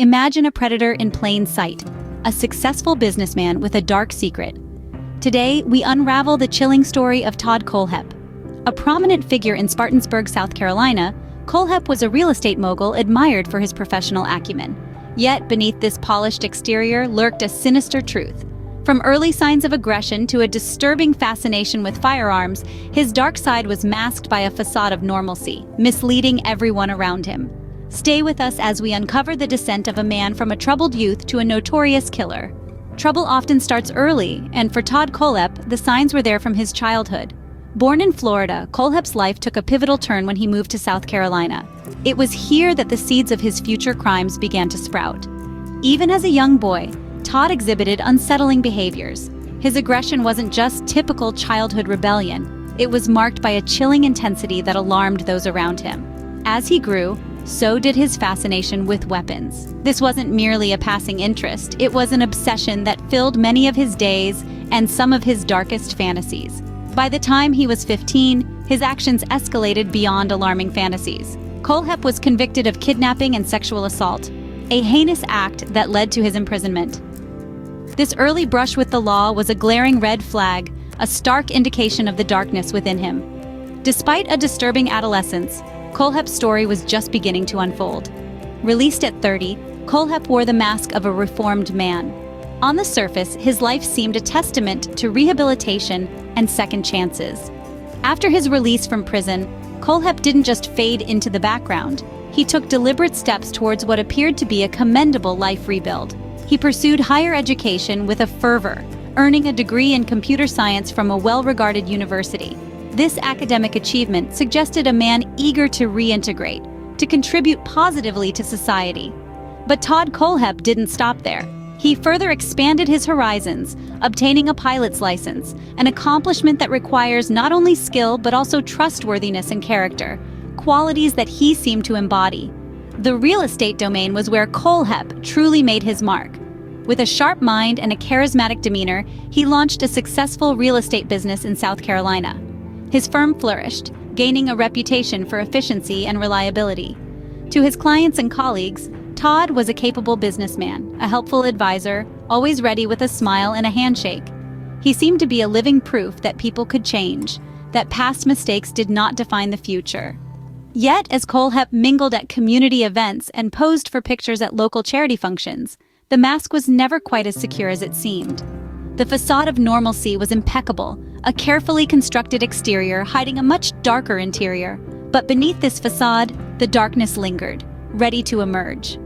Imagine a predator in plain sight, a successful businessman with a dark secret. Today, we unravel the chilling story of Todd Kohlhepp. A prominent figure in Spartansburg, South Carolina, Kohlhepp was a real estate mogul admired for his professional acumen. Yet, beneath this polished exterior lurked a sinister truth. From early signs of aggression to a disturbing fascination with firearms, his dark side was masked by a facade of normalcy, misleading everyone around him. Stay with us as we uncover the descent of a man from a troubled youth to a notorious killer. Trouble often starts early, and for Todd Kohlhepp, the signs were there from his childhood. Born in Florida, Kohlhepp's life took a pivotal turn when he moved to South Carolina. It was here that the seeds of his future crimes began to sprout. Even as a young boy, Todd exhibited unsettling behaviors. His aggression wasn't just typical childhood rebellion. It was marked by a chilling intensity that alarmed those around him. As he grew, so did his fascination with weapons. This wasn't merely a passing interest, it was an obsession that filled many of his days and some of his darkest fantasies. By the time he was 15, his actions escalated beyond alarming fantasies. Kohlhepp was convicted of kidnapping and sexual assault, a heinous act that led to his imprisonment. This early brush with the law was a glaring red flag, a stark indication of the darkness within him. Despite a disturbing adolescence, Kohlhepp's story was just beginning to unfold. Released at 30, Kohlhepp wore the mask of a reformed man. On the surface, his life seemed a testament to rehabilitation and second chances. After his release from prison, Kohlhepp didn't just fade into the background. He took deliberate steps towards what appeared to be a commendable life rebuild. He pursued higher education with a fervor, earning a degree in computer science from a well-regarded university. This academic achievement suggested a man eager to reintegrate, to contribute positively to society. But Todd Kohlhepp didn't stop there. He further expanded his horizons, obtaining a pilot's license, an accomplishment that requires not only skill but also trustworthiness and character, qualities that he seemed to embody. The real estate domain was where Kohlhepp truly made his mark. With a sharp mind and a charismatic demeanor, he launched a successful real estate business in South Carolina. His firm flourished, gaining a reputation for efficiency and reliability. To his clients and colleagues, Todd was a capable businessman, a helpful advisor, always ready with a smile and a handshake. He seemed to be a living proof that people could change, that past mistakes did not define the future. Yet, as Kohlhepp mingled at community events and posed for pictures at local charity functions, the mask was never quite as secure as it seemed. The facade of normalcy was impeccable, a carefully constructed exterior hiding a much darker interior. But beneath this facade, the darkness lingered, ready to emerge.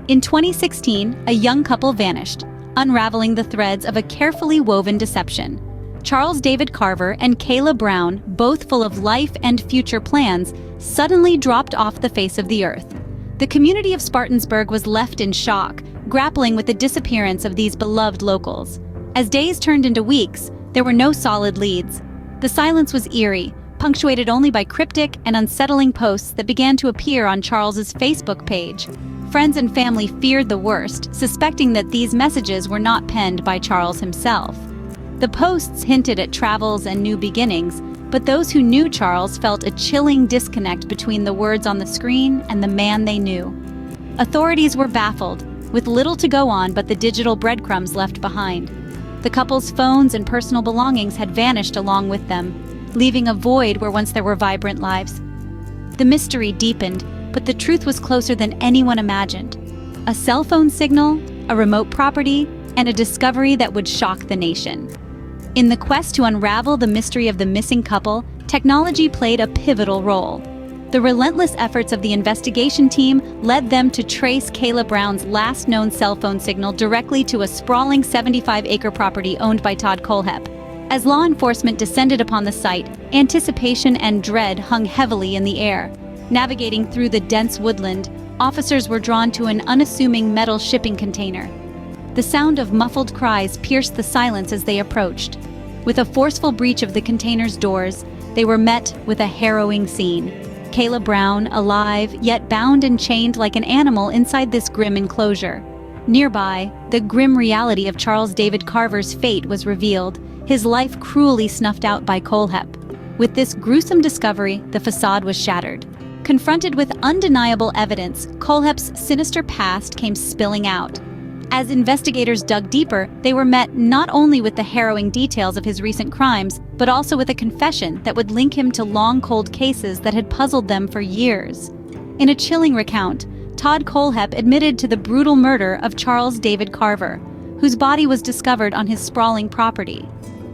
In 2016, a young couple vanished, unraveling the threads of a carefully woven deception. Charles David Carver and Kayla Brown, both full of life and future plans, suddenly dropped off the face of the earth. The community of Spartansburg was left in shock, grappling with the disappearance of these beloved locals. As days turned into weeks, there were no solid leads. The silence was eerie, punctuated only by cryptic and unsettling posts that began to appear on Charles's Facebook page. Friends and family feared the worst, suspecting that these messages were not penned by Charles himself. The posts hinted at travels and new beginnings, but those who knew Charles felt a chilling disconnect between the words on the screen and the man they knew. Authorities were baffled, with little to go on but the digital breadcrumbs left behind. The couple's phones and personal belongings had vanished along with them, leaving a void where once there were vibrant lives. The mystery deepened, but the truth was closer than anyone imagined. A cell phone signal, a remote property, and a discovery that would shock the nation. In the quest to unravel the mystery of the missing couple, technology played a pivotal role. The relentless efforts of the investigation team led them to trace Kayla Brown's last known cell phone signal directly to a sprawling 75-acre property owned by Todd Kohlhepp. As law enforcement descended upon the site, anticipation and dread hung heavily in the air. Navigating through the dense woodland, officers were drawn to an unassuming metal shipping container. The sound of muffled cries pierced the silence as they approached. With a forceful breach of the container's doors, they were met with a harrowing scene. Kayla Brown, alive, yet bound and chained like an animal inside this grim enclosure. Nearby, the grim reality of Charles David Carver's fate was revealed, his life cruelly snuffed out by Kohlhepp. With this gruesome discovery, the facade was shattered. Confronted with undeniable evidence, Kohlhepp's sinister past came spilling out. As investigators dug deeper, they were met not only with the harrowing details of his recent crimes, but also with a confession that would link him to long cold cases that had puzzled them for years. In a chilling recount, Todd Kohlhepp admitted to the brutal murder of Charles David Carver, whose body was discovered on his sprawling property.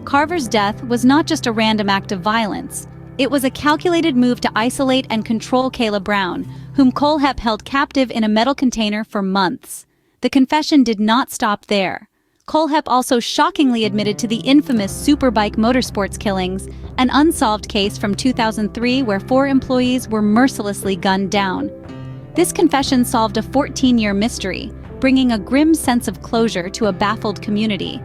Carver's death was not just a random act of violence. It was a calculated move to isolate and control Kayla Brown, whom Kohlhepp held captive in a metal container for months. The confession did not stop there. Kohlhepp also shockingly admitted to the infamous Superbike motorsports killings, an unsolved case from 2003 where 4 employees were mercilessly gunned down. This confession solved a 14-year mystery, bringing a grim sense of closure to a baffled community.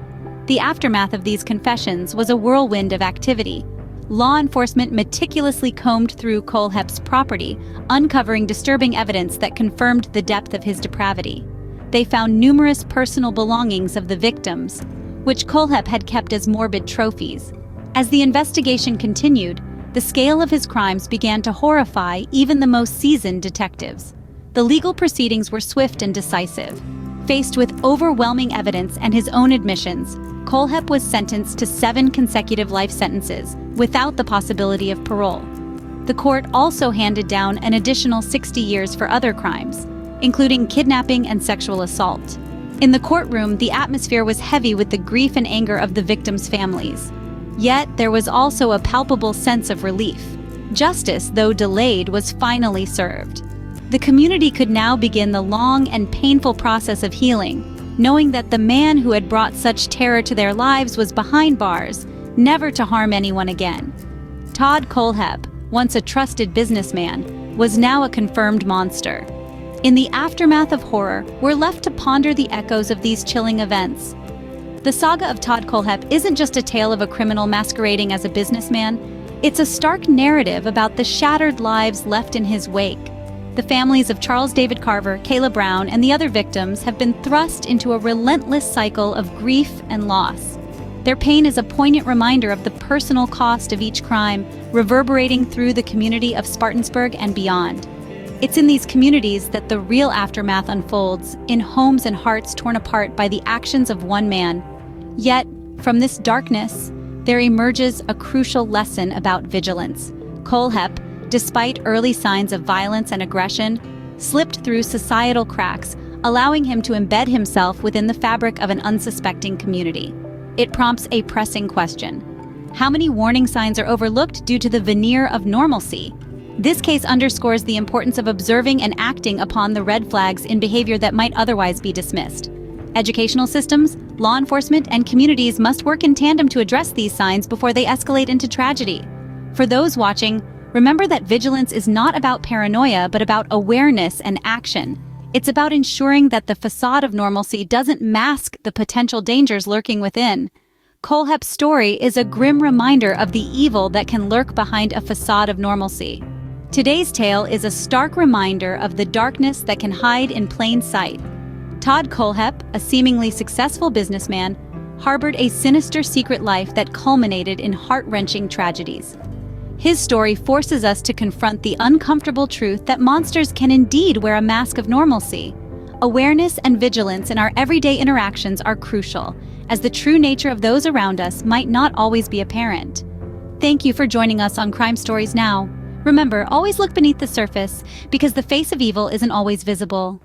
The aftermath of these confessions was a whirlwind of activity. Law enforcement meticulously combed through Kohlhepp's property, uncovering disturbing evidence that confirmed the depth of his depravity. They found numerous personal belongings of the victims, which Kohlhepp had kept as morbid trophies. As the investigation continued, the scale of his crimes began to horrify even the most seasoned detectives. The legal proceedings were swift and decisive. Faced with overwhelming evidence and his own admissions, Kohlhepp was sentenced to 7 consecutive life sentences, without the possibility of parole. The court also handed down an additional 60 years for other crimes, including kidnapping and sexual assault. In the courtroom, the atmosphere was heavy with the grief and anger of the victims' families. Yet, there was also a palpable sense of relief. Justice, though delayed, was finally served. The community could now begin the long and painful process of healing, knowing that the man who had brought such terror to their lives was behind bars, never to harm anyone again. Todd Kohlhepp, once a trusted businessman, was now a confirmed monster. In the aftermath of horror, we're left to ponder the echoes of these chilling events. The saga of Todd Kohlhepp isn't just a tale of a criminal masquerading as a businessman. It's a stark narrative about the shattered lives left in his wake. The families of Charles David Carver, Kayla Brown, and the other victims have been thrust into a relentless cycle of grief and loss. Their pain is a poignant reminder of the personal cost of each crime, reverberating through the community of Spartansburg and beyond. It's in these communities that the real aftermath unfolds, in homes and hearts torn apart by the actions of one man. Yet, from this darkness, there emerges a crucial lesson about vigilance. Kohlhepp, despite early signs of violence and aggression, slipped through societal cracks, allowing him to embed himself within the fabric of an unsuspecting community. It prompts a pressing question. How many warning signs are overlooked due to the veneer of normalcy? This case underscores the importance of observing and acting upon the red flags in behavior that might otherwise be dismissed. Educational systems, law enforcement, and communities must work in tandem to address these signs before they escalate into tragedy. For those watching, remember that vigilance is not about paranoia, but about awareness and action. It's about ensuring that the facade of normalcy doesn't mask the potential dangers lurking within. Kohlhepp's story is a grim reminder of the evil that can lurk behind a facade of normalcy. Today's tale is a stark reminder of the darkness that can hide in plain sight. Todd Kohlhepp, a seemingly successful businessman, harbored a sinister secret life that culminated in heart-wrenching tragedies. His story forces us to confront the uncomfortable truth that monsters can indeed wear a mask of normalcy. Awareness and vigilance in our everyday interactions are crucial, as the true nature of those around us might not always be apparent. Thank you for joining us on Crime Stories Now. Remember, always look beneath the surface, because the face of evil isn't always visible.